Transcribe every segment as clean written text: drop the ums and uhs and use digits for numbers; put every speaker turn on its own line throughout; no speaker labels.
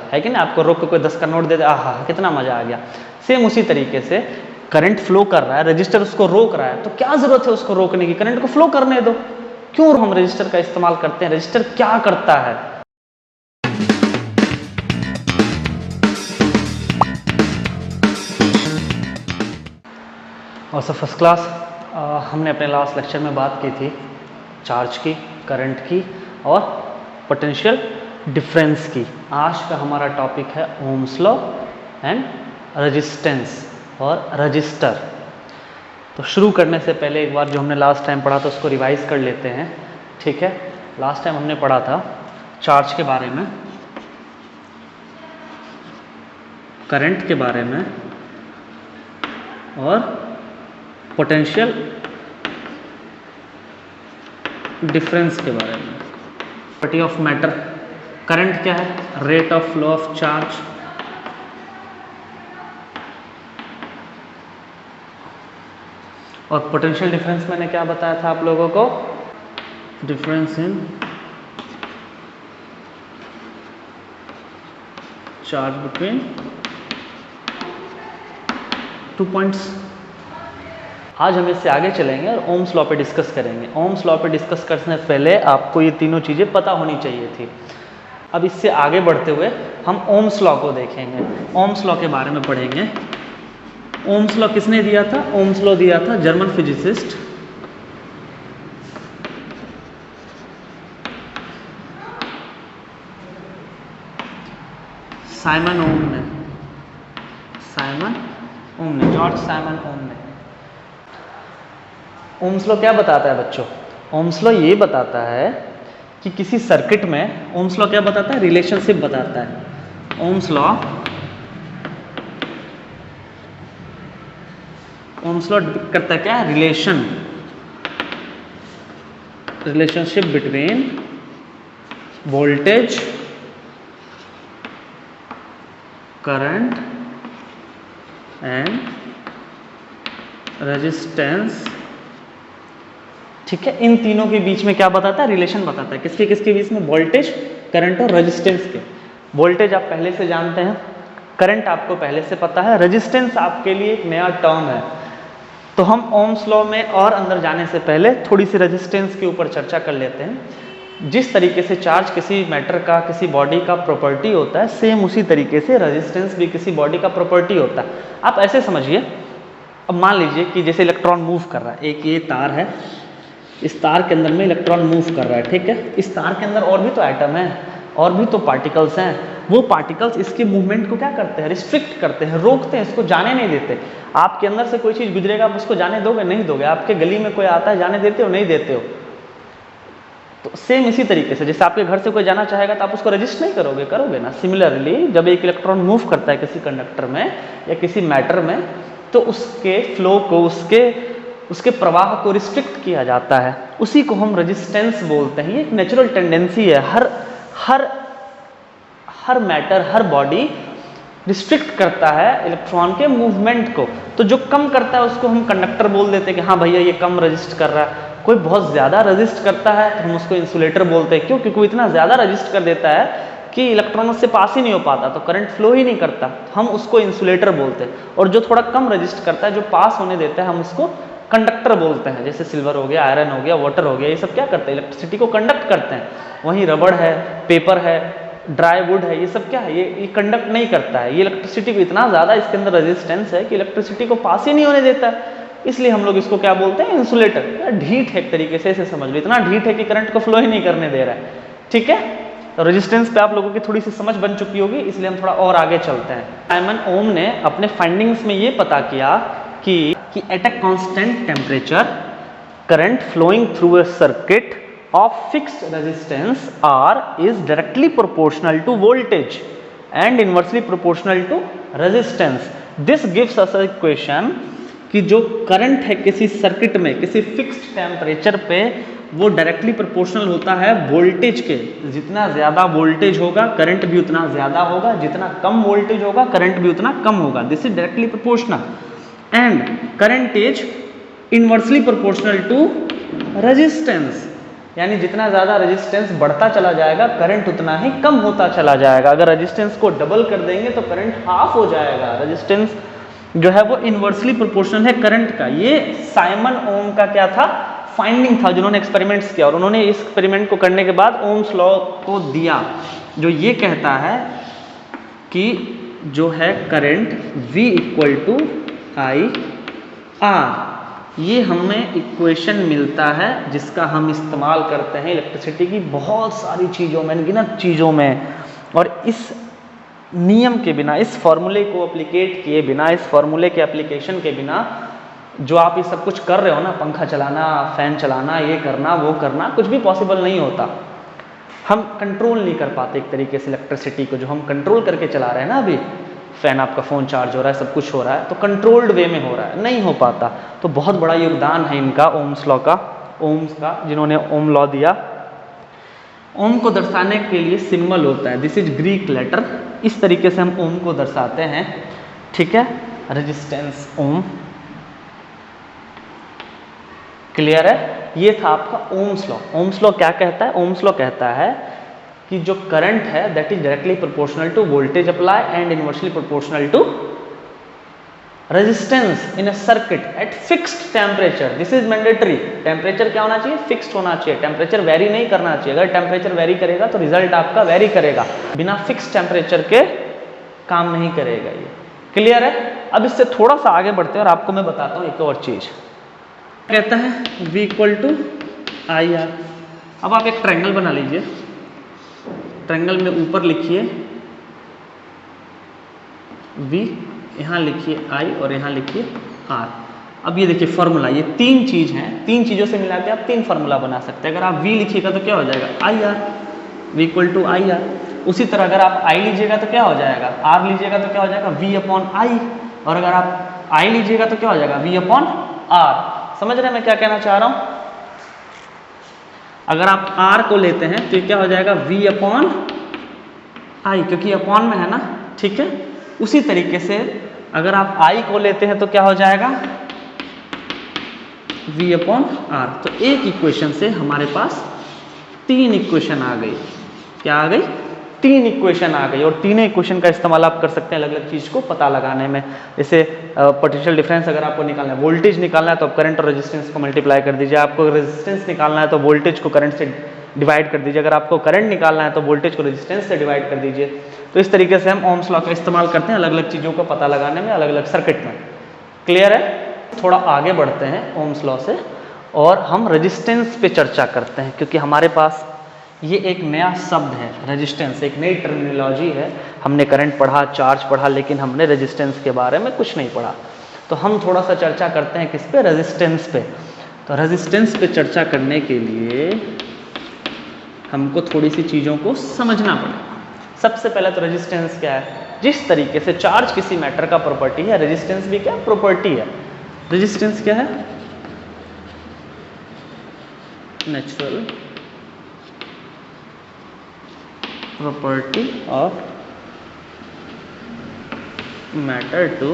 है कि ना। आपको रोक के कोई 10 का नोट दे दे, आहा कितना मजा आ गया। सेम उसी तरीके से करंट फ्लो कर रहा है, रजिस्टर उसको रोक रहा है, तो क्या जरूरत है उसको रोकने की, करंट को फ्लो करने दो। क्यों हम रजिस्टर का इस्तेमाल करते हैं, रजिस्टर क्या करता है। और सब फर्स्ट क्लास। हमने अपने लास्ट लेक्चर में बात की थी चार्ज की, करंट की और पोटेंशियल डिफरेंस की। आज का हमारा टॉपिक है ओम्स लॉ एंड रेजिस्टेंस और रजिस्टर। तो शुरू करने से पहले एक बार जो हमने लास्ट टाइम पढ़ा था उसको रिवाइज कर लेते हैं, ठीक है। लास्ट टाइम हमने पढ़ा था चार्ज के बारे में, करंट के बारे में और पोटेंशियल डिफरेंस के बारे में। प्रॉपर्टी ऑफ मैटर, करंट क्या है, rate of flow of charge, और पोटेंशियल डिफरेंस मैंने क्या बताया था आप लोगों को, difference in charge between 2 points. आज हम इससे आगे चलेंगे और ओम्स लॉ पे डिस्कस करेंगे। ओम्स लॉ पे डिस्कस करने से पहले आपको ये तीनों चीज़ें पता होनी चाहिए थी। अब इससे आगे बढ़ते हुए हम ओम्स लॉ को देखेंगे, ओम्स लॉ के बारे में पढ़ेंगे। ओम्स लॉ किसने दिया था, ओम्स लॉ दिया था जर्मन फिजिसिस्ट साइमन ओम ने, जॉर्ज साइमन ओम ने। ओम्स लॉ क्या बताता है बच्चों, ओम्स लॉ ये बताता है कि किसी सर्किट में, ओम्स लॉ क्या बताता है, रिलेशनशिप बताता है। ओम्स लॉ करता है क्या, relationship between voltage, current and resistance, ठीक है। इन तीनों के बीच में क्या बताता है, रिलेशन बताता है। किसके किसके बीच में, वोल्टेज, करंट और रेजिस्टेंस के। वोल्टेज आप पहले से जानते हैं, करंट आपको पहले से पता है, रेजिस्टेंस आपके लिए एक नया टर्म है। तो हम ओम्स लॉ में और अंदर जाने से पहले थोड़ी सी रेजिस्टेंस के ऊपर चर्चा कर लेते हैं। जिस तरीके से चार्ज किसी मैटर का, किसी बॉडी का प्रॉपर्टी होता है, सेम उसी तरीके से रेजिस्टेंस भी किसी बॉडी का प्रॉपर्टी होता है। आप ऐसे समझिए, अब मान लीजिए कि जैसे इलेक्ट्रॉन मूव कर रहा है, एक ये तार है, इस तार के अंदर में इलेक्ट्रॉन मूव कर रहा है, ठीक है। इस तार के अंदर और भी तो एटम है, और भी तो पार्टिकल्स हैं। वो पार्टिकल्स इसके मूवमेंट को क्या करते हैं, रिस्ट्रिक्ट करते हैं, रोकते हैं, इसको जाने नहीं देते। आपके अंदर से कोई चीज़ गुजरेगा, आप उसको जाने दोगे, नहीं दोगे। आपके गली में कोई आता है, जाने देते हो, नहीं देते हो। तो सेम इसी तरीके से जैसे आपके घर से कोई जाना चाहेगा तो आप उसको रजिस्ट नहीं करोगे, करोगे ना। सिमिलरली जब एक इलेक्ट्रॉन मूव करता है किसी कंडक्टर में या किसी मैटर में, तो उसके फ्लो को, उसके प्रवाह को रिस्ट्रिक्ट किया जाता है। उसी को हम रेजिस्टेंस बोलते हैं। ये एक नेचुरल टेंडेंसी है, हर मैटर, हर बॉडी रिस्ट्रिक्ट करता है इलेक्ट्रॉन के मूवमेंट को। तो जो कम करता है उसको हम कंडक्टर बोल देते हैं कि हाँ भैया ये कम रजिस्ट कर रहा है। कोई बहुत ज़्यादा रजिस्ट करता है तो हम उसको इंसुलेटर बोलते हैं। क्यों? क्योंकि वो इतना ज़्यादा रजिस्ट कर देता है कि इलेक्ट्रॉन उससे पास ही नहीं हो पाता, तो करंट फ्लो ही नहीं करता, हम उसको इंसुलेटर बोलते हैं। और जो थोड़ा कम रजिस्ट करता है, जो पास होने देता है, हम उसको कंडक्टर बोलते हैं। जैसे सिल्वर हो गया, आयरन हो गया, वाटर हो गया, ये सब क्या करते हैं, इलेक्ट्रिसिटी को कंडक्ट करते हैं। वहीं रबड़ है, पेपर है, ड्राई वुड है, ये सब क्या है, ये कंडक्ट नहीं करता है। ये इलेक्ट्रिसिटी को इतना ज़्यादा इसके अंदर रेजिस्टेंस है कि इलेक्ट्रिसिटी को पास ही नहीं होने देता है, इसलिए हम लोग इसको क्या बोलते हैं, इंसुलेटर। ढीठ है एक तरीके से, ऐसे समझ लो, इतना ढीठ है कि करंट को फ्लो ही नहीं करने दे रहा है, ठीक है। तो रेजिस्टेंस पे आप लोगों की थोड़ी सी समझ बन चुकी होगी, इसलिए हम थोड़ा और आगे चलते हैं। साइमन ओम ने अपने फाइंडिंग्स में ये पता किया कि at a constant temperature current flowing through a circuit of fixed resistance R is directly proportional to voltage and inversely proportional to resistance. This gives us a equation कि जो करंट है किसी सर्किट में किसी फिक्स्ड टेम्परेचर पे वो directly proportional होता है वोल्टेज के। जितना ज़्यादा वोल्टेज होगा करंट भी उतना ज़्यादा होगा, जितना कम वोल्टेज होगा करंट भी उतना कम होगा। This is directly proportional and current is inversely proportional to resistance. यानी जितना ज़्यादा रेजिस्टेंस बढ़ता चला जाएगा करंट उतना ही कम होता चला जाएगा। अगर रेजिस्टेंस को डबल कर देंगे तो करंट हाफ हो जाएगा। रेजिस्टेंस जो है वो इन्वर्सली प्रोपोर्शनल है करंट का। ये साइमन ओम का क्या था, फाइंडिंग था, जिन्होंने एक्सपेरिमेंट्स किया, और उन्होंने इस एक्सपेरिमेंट को करने के बाद ओम्स लॉ को दिया, जो ये कहता है कि जो है current V equal to I R. ये हमें इक्वेशन मिलता है जिसका हम इस्तेमाल करते हैं इलेक्ट्रिसिटी की बहुत सारी चीज़ों में, अनगिनत चीज़ों में। और इस नियम के बिना, इस फॉर्मूले को अप्लीकेट किए बिना, इस फॉर्मूले के एप्लीकेशन के बिना जो आप ये सब कुछ कर रहे हो ना, पंखा चलाना, फैन चलाना, ये करना, वो करना, कुछ भी पॉसिबल नहीं होता। हम कंट्रोल नहीं कर पाते एक तरीके से इलेक्ट्रिसिटी को, जो हम कंट्रोल करके चला रहे हैं ना, अभी फैन, आपका फ़ोन चार्ज हो रहा है, सब कुछ हो रहा है, तो कंट्रोल्ड वे में हो रहा है, नहीं हो पाता। तो बहुत बड़ा योगदान है इनका, ओम्स लॉ का, ओम्स का, जिन्होंने ओम लॉ दिया। ओम को दर्शाने के लिए सिंबल होता है, दिस इज ग्रीक लेटर। इस तरीके से हम ओम को दर्शाते हैं, ठीक है, रेजिस्टेंस ओम। क्लियर है? ये था आपका ओम्स लॉ। ओम्स लॉ क्या कहता है? ओम्स लॉ कहता है कि जो करंट है that is directly proportional to voltage apply and inversely proportional to resistance in a circuit at fixed temperature. This is mandatory. Temperature क्या होना चाहिए? फिक्स्ड होना चाहिए। टेम्परेचर वेरी नहीं करना चाहिए। अगर टेम्परेचर वेरी करेगा तो रिजल्ट आपका वेरी करेगा। बिना फिक्स्ड टेम्परेचर के काम नहीं करेगा ये। क्लियर है? अब इससे थोड़ा सा आगे बढ़ते हैं और आपको मैं बताता हूँ एक और चीज। कहता है V equal to I R. अब आप एक ट्रायंगल बना लीजिए। ट्रायंगल में ऊपर लिखिए V, यहाँ लिखिए I और यहाँ लिखिए R। अब ये देखिए फॉर्मूला, ये तीन चीज हैं, तीन चीजों से मिला के आप तीन फार्मूला बना सकते हैं। अगर आप V लिखिएगा तो क्या हो जाएगा? I R, V equal to I R. उसी तरह अगर आप I लीजिएगा तो क्या हो जाएगा? R लीजिएगा तो क्या हो जाएगा? V upon I. और अगर आप I लीजिएगा तो क्या हो जाएगा? V upon R। समझ रहे हैं मैं क्या कहना चाह रहा हूं? अगर आप R को लेते हैं तो क्या हो जाएगा? V अपॉन आई, क्योंकि अपॉन में है ना, ठीक है। उसी तरीके से अगर आप I को लेते हैं तो क्या हो जाएगा? V upon R। तो एक इक्वेशन से हमारे पास तीन इक्वेशन आ गई। क्या आ गई? तीन इक्वेशन आ गई। और तीनों इक्वेशन का इस्तेमाल आप कर सकते हैं अलग अलग चीज़ को पता लगाने में। जैसे पोटेंशियल डिफरेंस अगर आपको निकालना है, वोल्टेज निकालना है तो आप करंट और रेजिस्टेंस को मल्टीप्लाई कर दीजिए। आपको रेजिस्टेंस निकालना है तो वोल्टेज को करंट से डिवाइड कर दीजिए। अगर आपको करंट निकालना है तो वोल्टेज को रेजिस्टेंस से डिवाइड कर दीजिए। तो इस तरीके से हम ओम्स लॉ का इस्तेमाल करते हैं अलग अलग चीज़ों को पता लगाने में, अलग अलग सर्किट में। क्लियर है? थोड़ा आगे बढ़ते हैं ओम्स लॉ से और हम रेजिस्टेंस पे चर्चा करते हैं, क्योंकि हमारे पास ये एक नया शब्द है रेजिस्टेंस, एक नई टर्मिनोलॉजी है। हमने करंट पढ़ा, चार्ज पढ़ा, लेकिन हमने रेजिस्टेंस के बारे में कुछ नहीं पढ़ा। तो हम थोड़ा सा चर्चा करते हैं किस पे? रेजिस्टेंस पे। तो रेजिस्टेंस पे चर्चा करने के लिए हमको थोड़ी सी चीज़ों को समझना पड़ेगा। सबसे पहले तो रेजिस्टेंस क्या है? जिस तरीके से चार्ज किसी मैटर का प्रॉपर्टी है, रेजिस्टेंस भी क्या प्रॉपर्टी है? रेजिस्टेंस क्या है? Natural property of matter to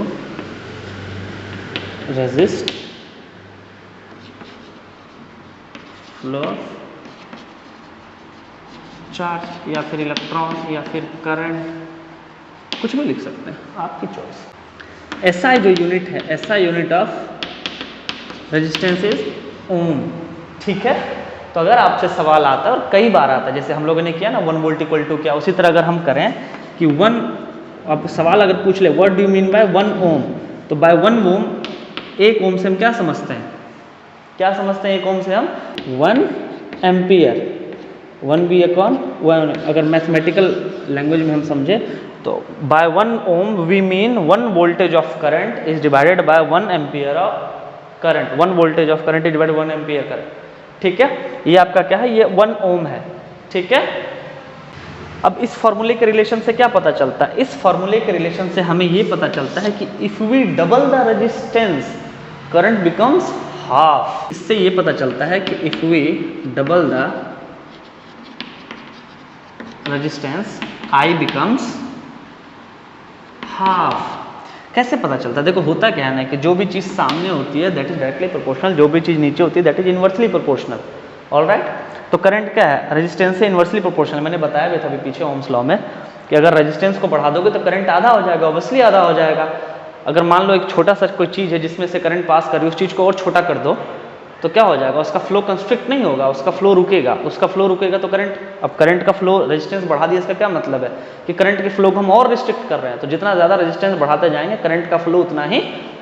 resist flow of charge या फिर इलेक्ट्रॉन या फिर करंट, कुछ भी लिख सकते हैं, आपकी चॉइस। एसआई जो यूनिट है, SI unit of resistance is ohm. ठीक है? तो अगर आपसे सवाल आता है और कई बार आता है, जैसे हम लोगों ने किया ना 1 वोल्ट इक्वल टू क्या, उसी तरह अगर हम करें कि 1, आप सवाल अगर पूछ ले what do you mean by 1 ओम, तो बाय 1 ओम, 1 ओम से हम क्या समझते हैं? क्या समझते हैं 1 ओम से हम? 1 एम्पियर, 1 बी अपॉन 1। अगर मैथमेटिकल लैंग्वेज में हम समझे तो by 1 ohm we mean 1 voltage of current is divided by 1 ampere of current. 1 voltage of current is divided 1 ampere current. ठीक है? ये आपका क्या है? ये 1 ओम है। ठीक है? अब इस फॉर्मूले के रिलेशन से क्या पता चलता है? इस फॉर्मूले के रिलेशन से हमें ये पता चलता है कि if we double the resistance current becomes half. इससे ये पता चलता है कि if we double the resistance I becomes half. कैसे पता चलता है? देखो होता क्या है ना कि जो भी चीज़ सामने होती है दैट इज डायरेक्टली प्रोपोर्शनल, जो भी चीज़ नीचे होती है that is inversely proportional. Alright? तो करंट क्या है, रेजिस्टेंस से इन्वर्सली प्रोपोर्शनल। मैंने बताया भी था अभी पीछे ओम्स लॉ में कि अगर रेजिस्टेंस को बढ़ा दोगे तो करंट आधा हो जाएगा, ऑब्वियसली आधा हो जाएगा। अगर मान लो एक छोटा सा कोई चीज़ है जिसमें से करंट पास कर रही है, उस चीज़ को और छोटा कर दो तो क्या हो जाएगा, उसका फ्लो कंस्ट्रिक्ट नहीं होगा, उसका फ्लो रुकेगा। उसका फ्लो रुकेगा तो करंट, अब करंट का फ्लो, रेजिस्टेंस बढ़ा दिया, इसका क्या मतलब है कि करंट के फ्लो को हम और रिस्ट्रिक्ट कर रहे हैं। तो जितना ज़्यादा रेजिस्टेंस बढ़ाते जाएंगे करंट का फ्लो उतना ही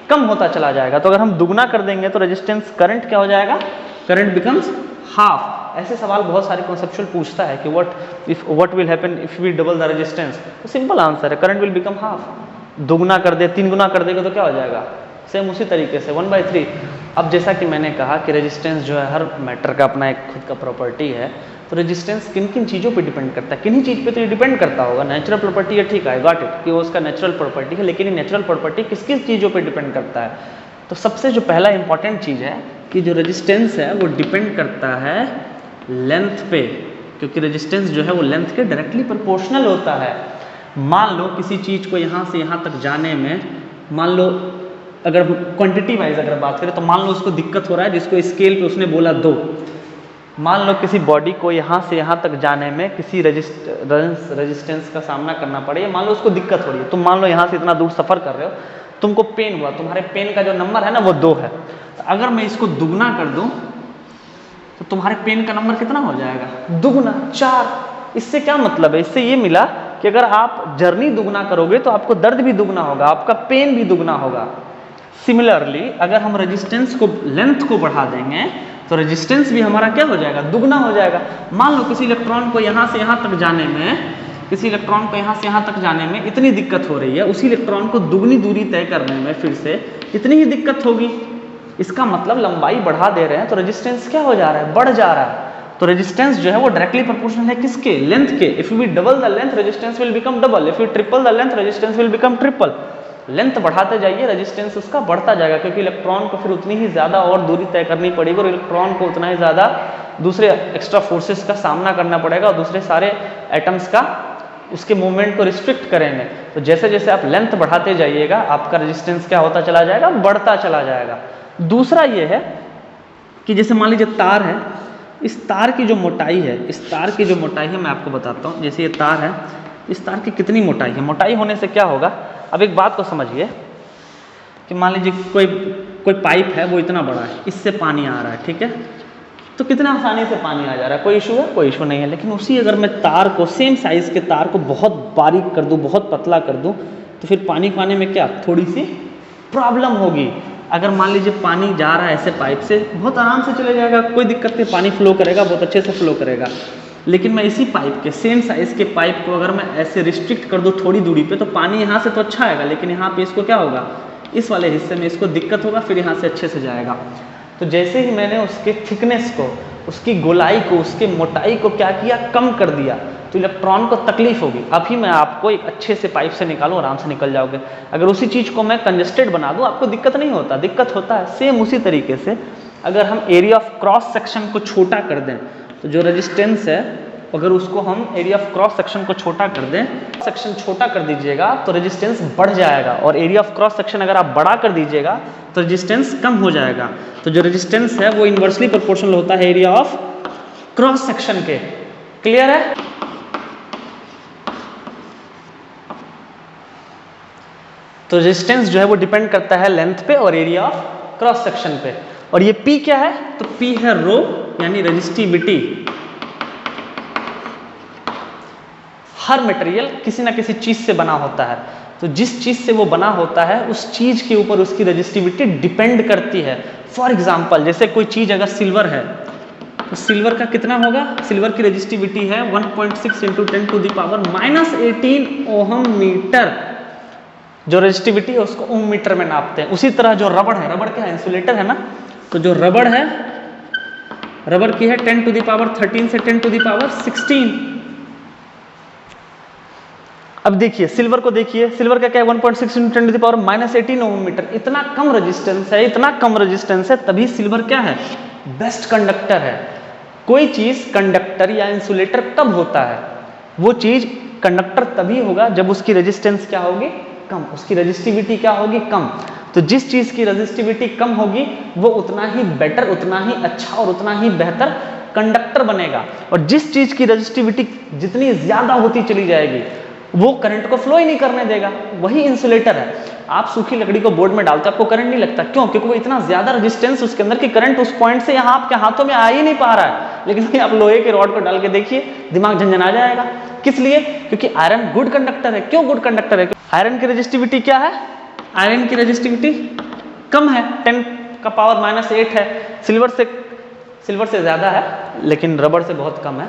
कम होता चला जाएगा। तो अगर हम दुगना कर देंगे तो रेजिस्टेंस करंट क्या हो जाएगा, करंट बिकम्स हाफ। ऐसे सवाल बहुत सारे कॉन्सेप्चुअल पूछता है कि what will happen if we double the resistance. तो सिंपल आंसर है, करंट विल बिकम हाफ। दुगना कर दे, 3 गुना कर देगा तो क्या हो जाएगा, सेम उसी तरीके से 1/3। अब जैसा कि मैंने कहा कि रेजिस्टेंस जो है हर मैटर का अपना एक खुद का प्रॉपर्टी है। तो रेजिस्टेंस किन किन चीज़ों पे डिपेंड करता है, किन्हीं चीज़ पे तो ये डिपेंड करता होगा। नेचुरल प्रॉपर्टी है, ठीक है, आई गॉट इट कि वो उसका नेचुरल प्रॉपर्टी है, लेकिन ये नेचुरल प्रॉपर्टी किस किस चीज़ों पे डिपेंड करता है। तो सबसे जो पहला इंपॉर्टेंट चीज़ है कि जो रेजिस्टेंस है वो डिपेंड करता है लेंथ पे, क्योंकि रेजिस्टेंस जो है वो लेंथ के डायरेक्टली प्रोपोर्शनल होता है। मान लो किसी चीज़ को यहाँ से यहाँ तक जाने में, मान लो अगर क्वांटिटी वाइज अगर बात करें तो मान लो उसको दिक्कत हो रहा है, जिसको स्केल पे उसने बोला 2। मान लो किसी बॉडी को यहाँ से यहाँ तक जाने में किसी रेजिस्टेंस का सामना करना पड़े, मान लो उसको दिक्कत हो रही है। तुम मान लो यहाँ से इतना दूर सफ़र कर रहे हो, तुमको पेन हुआ, तुम्हारे पेन का जो नंबर है ना वो 2 है। तो अगर मैं इसको दुगना कर दूँ तो तुम्हारे पेन का नंबर कितना हो जाएगा, दुगना, 4। इससे क्या मतलब है, इससे ये मिला कि अगर आप जर्नी दुगना करोगे तो आपको दर्द भी दुगना होगा, आपका पेन भी दुगना होगा। सिमिलरली अगर हम रेजिस्टेंस को, लेंथ को बढ़ा देंगे तो रेजिस्टेंस भी हमारा क्या हो जाएगा, दुगना हो जाएगा। मान लो किसी इलेक्ट्रॉन को यहाँ से यहाँ तक जाने में, किसी इलेक्ट्रॉन को यहाँ से यहाँ तक जाने में इतनी दिक्कत हो रही है, उसी इलेक्ट्रॉन को दुगनी दूरी तय करने में फिर से इतनी ही दिक्कत होगी। इसका मतलब लंबाई बढ़ा दे रहे हैं तो रेजिस्टेंस क्या हो जा रहा है, बढ़ जा रहा है। तो रेजिस्टेंस जो है वो डायरेक्टली प्रोपोर्शनल है किसके, लेंथ के। If we double the length resistance will become double, if you triple the length resistance will become triple. Length बढ़ाते जाइए रेजिस्टेंस उसका बढ़ता जाएगा, क्योंकि इलेक्ट्रॉन को फिर उतनी ही ज़्यादा और दूरी तय करनी पड़ेगी और इलेक्ट्रॉन को उतना ही ज़्यादा दूसरे एक्स्ट्रा फोर्सेस का सामना करना पड़ेगा और दूसरे सारे एटम्स का उसके मूवमेंट को रिस्ट्रिक्ट करेंगे। तो जैसे जैसे आप लेंथ बढ़ाते जाइएगा आपका रेजिस्टेंस क्या होता चला जाएगा, बढ़ता चला जाएगा। दूसरा ये है कि जैसे मान लीजिए तार है, इस तार की जो मोटाई है, इस तार की जो मोटाई है मैं आपको बताता हूँ। जैसे ये तार है, इस तार की कितनी मोटाई है, मोटाई होने से क्या होगा, अब एक बात को समझिए कि मान लीजिए कोई पाइप है वो इतना बड़ा है, इससे पानी आ रहा है, ठीक है, तो कितना आसानी से पानी आ जा रहा है, कोई इशू है, कोई इशू नहीं है। लेकिन उसी अगर मैं तार को, सेम साइज़ के तार को बहुत बारीक कर दूँ, बहुत पतला कर दूँ, तो फिर पानी पाने में क्या थोड़ी सी प्रॉब्लम होगी। अगर मान लीजिए पानी जा रहा है ऐसे पाइप से, बहुत आराम से चले जाएगा, कोई दिक्कत नहीं, पानी फ्लो करेगा, बहुत अच्छे से फ्लो करेगा। लेकिन मैं इसी पाइप के, सेम साइज़ के पाइप को अगर मैं ऐसे रिस्ट्रिक्ट कर दूँ थोड़ी दूरी पे, तो पानी यहाँ से तो अच्छा आएगा, लेकिन यहाँ पे इसको क्या होगा, इस वाले हिस्से में इसको दिक्कत होगा, फिर यहाँ से अच्छे से जाएगा। तो जैसे ही मैंने उसके थिकनेस को, उसकी गोलाई को, उसके मोटाई को क्या किया, कम कर दिया, तो इलेक्ट्रॉन को तकलीफ होगी। अभी मैं आपको एक अच्छे से पाइप से निकालूं, आराम से निकल जाओगे। अगर उसी चीज़ को मैं कंजस्टेड बना दूं, आपको दिक्कत नहीं होता, दिक्कत होता है। सेम उसी तरीके से अगर हम एरिया ऑफ क्रॉस सेक्शन को छोटा कर दें, तो जो रेजिस्टेंस है अगर उसको हम एरिया ऑफ क्रॉस सेक्शन को छोटा कर दें, सेक्शन छोटा कर दीजिएगा तो रेजिस्टेंस बढ़ जाएगा, और एरिया ऑफ क्रॉस सेक्शन अगर आप बड़ा कर दीजिएगा तो रेजिस्टेंस कम हो जाएगा। तो जो रेजिस्टेंस है वो इन्वर्सली प्रोपोर्शनल होता है एरिया ऑफ क्रॉस सेक्शन के। क्लियर है? तो रेजिस्टेंस जो है वो डिपेंड करता है लेंथ पे और एरिया ऑफ क्रॉस सेक्शन पे। और ये P क्या है, तो P है रो, यानी रेजिस्टिविटी। हर मटेरियल किसी ना किसी चीज से बना होता है, तो जिस चीज से वो बना होता है उस चीज के ऊपर उसकी रेजिस्टिविटी डिपेंड करती है। फॉर एग्जांपल जैसे कोई चीज अगर सिल्वर है, तो सिल्वर का कितना होगा, सिल्वर की रेजिस्टिविटी है 1.6 × 10⁻⁻18 ओहम मीटर। जो रेजिस्टिविटी है उसको ओम मीटर में नापते हैं। उसी तरह जो रबड़ है, रबड़ क्या है, इंसुलेटर है ना, तो जो रबड़ है, रबड़ की है 10⁻13 से 10⁻16। अब देखिए सिल्वर को, देखिए सिल्वर का क्या है 1.6 × 10⁻−18 ओम मीटर। इतना कम रेजिस्टेंस है, इतना कम रेजिस्टेंस है, तभी सिल्वर क्या है, बेस्ट कंडक्टर है। कोई चीज कंडक्टर या इंसुलेटर कब होता है, वो चीज कंडक्टर तभी होगा जब उसकी रेजिस्टेंस क्या होगी, कम, उसकी रेजिस्टिविटी क्या होगी, कम। तो जिस चीज की रेजिस्टिविटी कम होगी वो उतना ही बेटर, उतना ही अच्छा और उतना ही बेहतर कंडक्टर बनेगा, और जिस चीज की रेजिस्टिविटी जितनी ज्यादा होती चली जाएगी वो करंट को फ्लो ही नहीं करने देगा। वही इंसुलेटर है। आप सूखी लकड़ी को बोर्ड में डालते हो, आपको करंट नहीं लगता, क्यों? क्योंकि वो इतना ज्यादा रेजिस्टेंस उसके अंदर कि करंट उस पॉइंट से यहाँ आपके हाथों में आ ही नहीं पा रहा है। लेकिन आप लोहे के रॉड को डाल के देखिए, दिमाग झंझना जाएगा। किस लिए? क्योंकि आयरन गुड कंडक्टर है। क्यों गुड कंडक्टर है? आयरन की रेजिस्टिविटी क्या है? आयरन की रेजिस्टिविटी कम है, 10⁻⁸ है। सिल्वर से ज्यादा है, लेकिन रबड़ से बहुत कम है।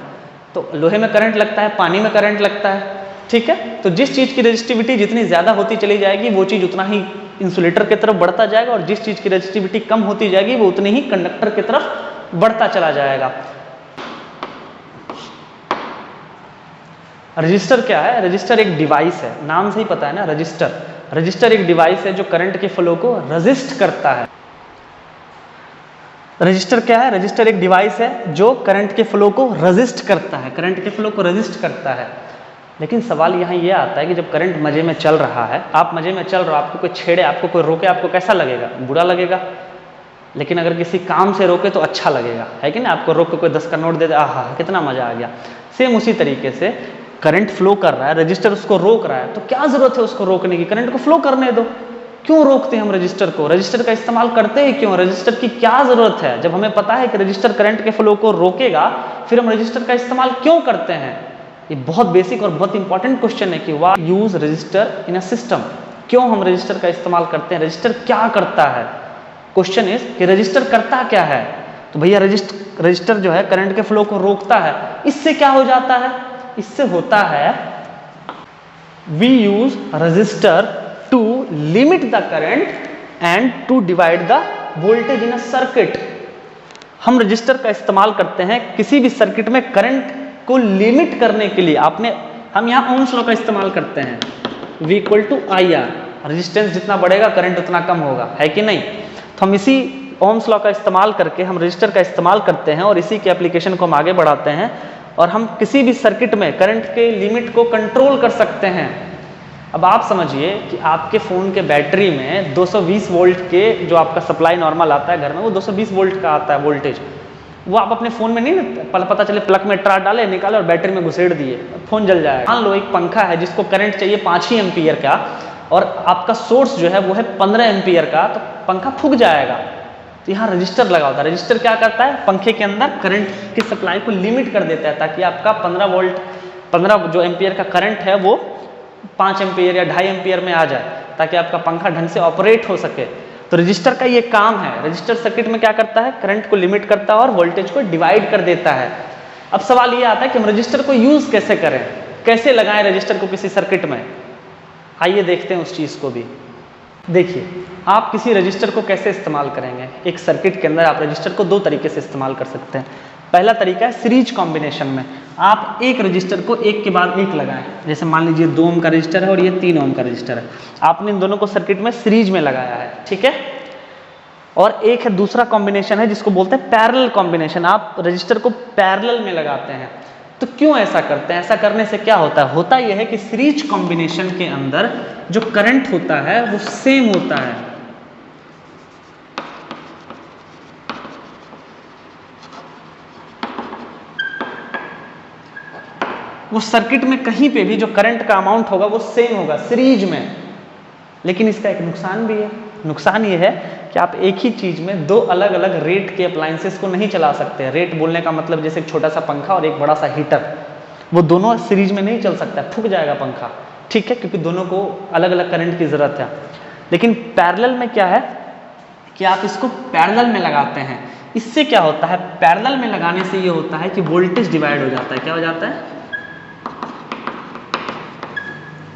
तो लोहे में करंट लगता है, पानी में करंट लगता है, ठीक है। तो जिस चीज की रेजिस्टिविटी जितनी ज्यादा होती चली जाएगी वो चीज उतना ही इंसुलेटर की तरफ बढ़ता जाएगा, और जिस चीज की रेजिस्टिविटी कम होती जाएगी वो उतनी ही कंडक्टर की तरफ बढ़ता चला जाएगा। रजिस्टर क्या है? रजिस्टर एक डिवाइस है, नाम से ही पता है ना, रजिस्टर। रजिस्टर एक डिवाइस है जो करंट के फ्लो को रजिस्ट करता है। रजिस्टर क्या है? रजिस्टर एक डिवाइस है जो करंट के फ्लो को रजिस्ट करता है, करंट के फ्लो को रजिस्ट करता है। लेकिन सवाल यहाँ ये आता है कि जब करंट मजे में चल रहा है, आप मजे में चल रहे हो, आपको कोई छेड़े, आपको कोई रोके, आपको कैसा लगेगा? बुरा लगेगा। लेकिन अगर किसी काम से रोके तो अच्छा लगेगा, है कि नहीं? आपको रोक के कोई 10 का नोट दे दे, आहा कितना मजा आ गया। सेम उसी तरीके से करंट फ्लो कर रहा है, रजिस्टर उसको रोक रहा है, तो क्या जरूरत है उसको रोकने की? करंट को फ्लो करने दो। क्यों रोकते हैं हम रजिस्टर को? रजिस्टर का इस्तेमाल करते हैं क्यों? रजिस्टर की क्या जरूरत है? जब हमें पता है कि रजिस्टर करंट के फ्लो को रोकेगा, फिर हम रजिस्टर का इस्तेमाल क्यों करते हैं? ये बहुत बेसिक और बहुत इंपॉर्टेंट क्वेश्चन है कि why use register in a system. क्यों हम रजिस्टर का इस्तेमाल करते हैं? रजिस्टर क्या करता है? क्वेश्चन इज कि रजिस्टर करता क्या है? तो भैया रजिस्टर जो है करंट के फ्लो को रोकता है। इससे क्या हो जाता है? इससे होता है we use resistor to limit the current and to divide the voltage in a circuit. हम रजिस्टर का इस्तेमाल करते हैं किसी भी सर्किट में करंट को लिमिट करने के लिए। हम यहाँ ओम्स लॉ का इस्तेमाल करते हैं, V = IR। रेजिस्टेंस जितना बढ़ेगा करंट उतना कम होगा, है कि नहीं? तो हम इसी ओम्स लॉ का इस्तेमाल करके हम रजिस्टर का इस्तेमाल करते हैं और इसी के एप्लीकेशन को हम आगे बढ़ाते हैं, और हम किसी भी सर्किट में करंट के लिमिट को कंट्रोल कर सकते हैं। अब आप समझिए कि आपके फ़ोन के बैटरी में 220 वोल्ट के जो आपका सप्लाई नॉर्मल आता है घर में, वो 220 वोल्ट का आता है वोल्टेज। वो आप अपने फ़ोन में नहीं पता चले प्लग में ट्रा डाले, निकाले और बैटरी में घुसेड़ दिए, फ़ोन जल जाएगा। मान लो एक पंखा है जिसको करंट चाहिए 5 ही एम्पियर का, और आपका सोर्स जो है वो है 15 एम्पियर का, तो पंखा फूक जाएगा। तो यहाँ रजिस्टर लगा होता है। रजिस्टर क्या करता है? पंखे के अंदर करंट की सप्लाई को लिमिट कर देता है, ताकि आपका 15 जो एम्पियर का करंट है वो 5 एम्पियर या 2.5 एम्पियर में आ जाए, ताकि आपका पंखा ढंग से ऑपरेट हो सके। तो रजिस्टर का ये काम है। रजिस्टर सर्किट में क्या करता है? करंट को लिमिट करता है और वोल्टेज को डिवाइड कर देता है। अब सवाल ये आता है कि हम रजिस्टर को यूज कैसे करें, कैसे लगाएं रजिस्टर को किसी सर्किट में। आइए देखते हैं उस चीज को भी। देखिए, आप किसी रजिस्टर को कैसे इस्तेमाल करेंगे। एक सर्किट के अंदर आप रजिस्टर को 2 तरीके से इस्तेमाल कर सकते हैं। पहला तरीका है सीरीज कॉम्बिनेशन में। आप एक रजिस्टर को एक के बाद एक लगाएं। जैसे मान लीजिए 2 ओम का रजिस्टर है और ये 3 ओम का रजिस्टर है, आपने इन दोनों को सर्किट में सीरीज में लगाया है, ठीक है। और एक है दूसरा कॉम्बिनेशन है जिसको बोलते हैं पैरेलल कॉम्बिनेशन। आप रजिस्टर को पैरेलल में लगाते हैं। तो क्यों ऐसा करते हैं? ऐसा करने से क्या होता है? होता यह है कि सीरीज कॉम्बिनेशन के अंदर जो करंट होता है वो सेम होता है। वो सर्किट में कहीं पे भी जो करंट का अमाउंट होगा वो सेम होगा सीरीज में। लेकिन इसका एक नुकसान भी है। नुकसान ये है कि आप एक ही चीज में 2 अलग अलग रेट के अप्लायंसेस को नहीं चला सकते। रेट बोलने का मतलब जैसे एक छोटा सा पंखा और एक बड़ा सा हीटर, वो दोनों सीरीज में नहीं चल सकता, फूक जाएगा पंखा, ठीक है, क्योंकि दोनों को अलग अलग करंट की जरूरत है। लेकिन पैरेलल में क्या है कि आप इसको पैरेलल में लगाते हैं। इससे क्या होता है? पैरेलल में लगाने से ये होता है कि वोल्टेज डिवाइड हो जाता है। क्या हो जाता है?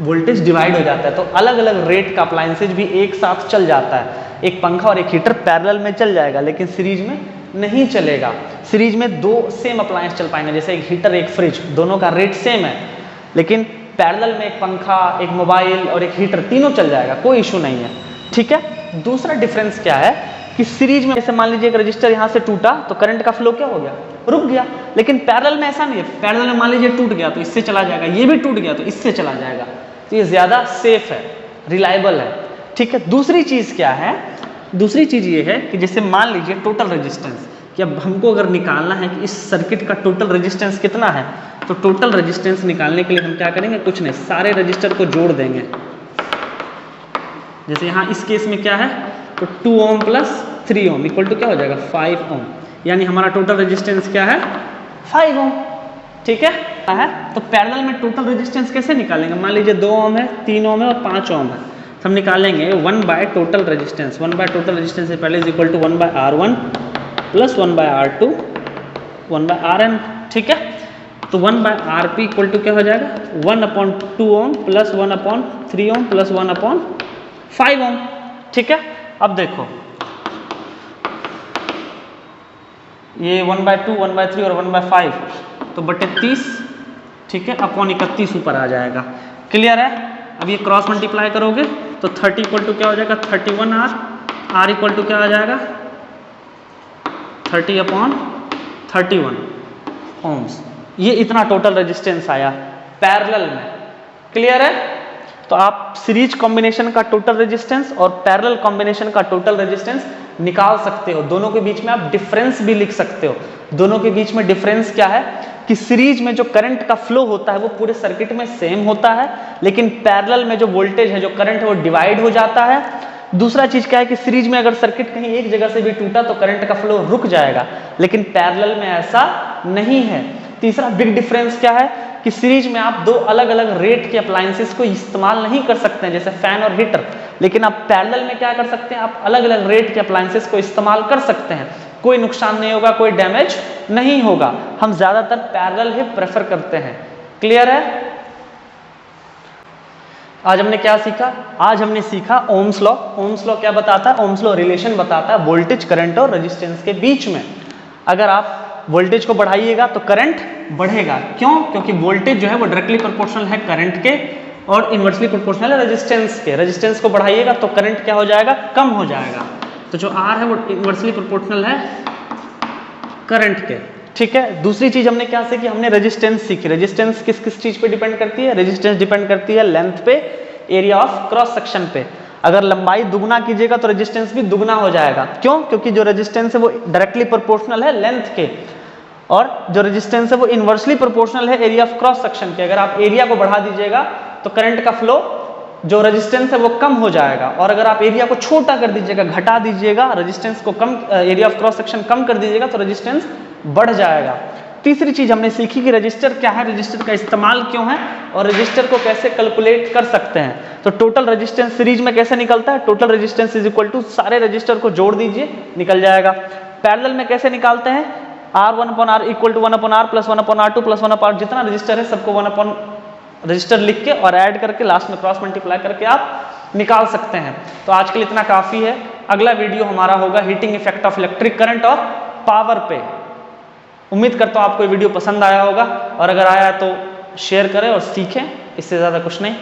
वोल्टेज डिवाइड हो जाता है। तो अलग अलग रेट का अप्लायंसेज भी एक साथ चल जाता है। एक पंखा और एक हीटर पैरेलल में चल जाएगा, लेकिन सीरीज में नहीं चलेगा। सीरीज में 2 सेम अप्लायंस चल पाएंगे, जैसे एक हीटर एक फ्रिज, दोनों का रेट सेम है। लेकिन पैरेलल में एक पंखा, एक मोबाइल और एक हीटर तीनों चल जाएगा, कोई इशू नहीं है, ठीक है। दूसरा डिफरेंस क्या है कि सीरीज में जैसे मान लीजिए एक रजिस्टर यहाँ से टूटा तो करंट का फ्लो क्या हो गया? रुक गया। लेकिन पैरेलल में ऐसा नहीं है। पैरेलल में मान लीजिए टूट गया तो इससे चला जाएगा, ये भी टूट गया तो इससे चला जाएगा। तो ये ज्यादा सेफ है, रिलायबल है, ठीक है। दूसरी चीज क्या है? दूसरी चीज ये है कि जैसे मान लीजिए टोटल रेजिस्टेंस, कि अब हमको अगर निकालना है कि इस सर्किट का टोटल रेजिस्टेंस कितना है, तो टोटल रेजिस्टेंस निकालने के लिए हम क्या करेंगे, कुछ नहीं, सारे रजिस्टर को जोड़ देंगे। जैसे यहाँ इस केस में क्या है, तो 2 ohm plus 3 ohm equal to क्या हो जाएगा 5 ओम, यानी हमारा टोटल रेजिस्टेंस क्या है 5 ओम। ठीक है, तो पैरेलल में टोटल रेजिस्टेंस कैसे निकालेंगे, मान लीजिए 2 ओम है, 3 ओम है और 5 ओम है, तो हम निकालेंगे 1 by total resistance. 1 by total resistance से पहले is equal to 1 by R1 plus 1 by R2 1 by Rn। ठीक है, तो 1 बाय Rp इक्वल टू क्या हो जाएगा 1/2 ओम प्लस 1/3 ओम प्लस 1/5 ओम। ठीक है, अब देखो ये 1/2 1/3 और 1/5 तो बटे 30, ठीक है, अपॉन 31 ऊपर आ जाएगा। क्लियर है, अब ये क्रॉस मल्टीप्लाई करोगे तो 30 इक्वल टू क्या हो जाएगा 31R, R इक्वल टू क्या आ जाएगा 30/31 ओम्स। ये इतना टोटल रेजिस्टेंस आया पैरेलल में। क्लियर है, तो आप सीरीज कॉम्बिनेशन का टोटल रेजिस्टेंस और पैरेलल कॉम्बिनेशन का टोटल रेजिस्टेंस निकाल सकते हो। दोनों के बीच में आप डिफरेंस भी लिख सकते हो। दोनों के बीच में डिफरेंस क्या है कि सीरीज में जो करंट का फ्लो होता है वो पूरे सर्किट में सेम होता है, लेकिन पैरेलल में जो वोल्टेज है, जो करंट है, वो डिवाइड हो जाता है। दूसरा चीज क्या है कि सीरीज में अगर सर्किट कहीं एक जगह से भी टूटा तो करंट का फ्लो रुक जाएगा, लेकिन पैरेलल में ऐसा नहीं है। तीसरा बिग डिफरेंस क्या है कि सीरीज में आप दो अलग अलग रेट के अप्लायंसेस को इस्तेमाल नहीं कर सकते हैं, जैसे फैन और हीटर, लेकिन आप पैरेलल में क्या कर सकते हैं, आप अलग अलग रेट के अप्लायंसेस को इस्तेमाल कर सकते हैं। कोई नुकसान नहीं होगा, कोई डैमेज नहीं होगा। हम ज्यादातर पैरेलल ही प्रेफर करते हैं। क्लियर है, आज हमने क्या सीखा, आज हमने सीखा ओम्स लॉ। ओम्स लॉ क्या बताता है, ओम्स लॉ रिलेशन बताता है वोल्टेज, करंट और रेजिस्टेंस के बीच में। अगर आप वोल्टेज को बढ़ाइएगा तो करंट बढ़ेगा। क्यों, क्योंकि वोल्टेज जो है वो डायरेक्टली प्रोपोर्शनल है करंट के और इनवर्सली प्रोपोर्शनल है रेजिस्टेंस के। रेजिस्टेंस को बढ़ाइएगा तो करंट क्या हो जाएगा, कम हो जाएगा। तो जो R है वो इनवर्सली प्रोपोर्शनल है करंट के। ठीक है, दूसरी चीज हमने क्या सीखी, हमने रेजिस्टेंस सीखी। रेजिस्टेंस किस किस चीज पे डिपेंड करती है, रेजिस्टेंस डिपेंड करती है लेंथ पे, एरिया ऑफ क्रॉस सेक्शन पे। अगर लंबाई दुगना कीजिएगा तो रेजिस्टेंस भी दुगना हो जाएगा। क्यों, क्योंकि जो रेजिस्टेंस है वो डायरेक्टली प्रोपोर्शनल है लेंथ के, और जो रेजिस्टेंस है वो इनवर्सली प्रोपोर्शनल है एरिया ऑफ क्रॉस सेक्शन के। अगर आप एरिया को बढ़ा दीजिएगा तो करंट का फ्लो, जो रेजिस्टेंस है वो कम हो जाएगा, और अगर आप एरिया को छोटा कर दीजिएगा, घटा दीजिएगा, रेजिस्टेंस को कम, एरिया ऑफ क्रॉस सेक्शन कम कर दीजिएगा तो रेजिस्टेंस बढ़ जाएगा। तीसरी चीज हमने सीखी कि रजिस्टर क्या है, रजिस्टर का इस्तेमाल क्यों है, और रजिस्टर को कैसे कैलकुलेट कर सकते हैं। तो टोटल रेजिस्टेंस सीरीज में कैसे निकलता है, total resistance is equal to सारे रजिस्टर को जोड़ दीजिए, निकल जाएगा। पैरेलल में कैसे निकालते हैं, R1/R equal to 1/R plus 1/R2 plus 1/R, जितना रजिस्टर है सबको 1/ रजिस्टर लिख के और ऐड करके लास्ट में क्रॉस मल्टीप्लाई करके आप निकाल सकते हैं। तो आज के लिए इतना काफी है। अगला वीडियो हमारा होगा heating effect of electric current और पावर पे। उम्मीद करता हूं आपको ये वीडियो पसंद आया होगा, और अगर आया तो शेयर करें और सीखें, इससे ज्यादा कुछ नहीं।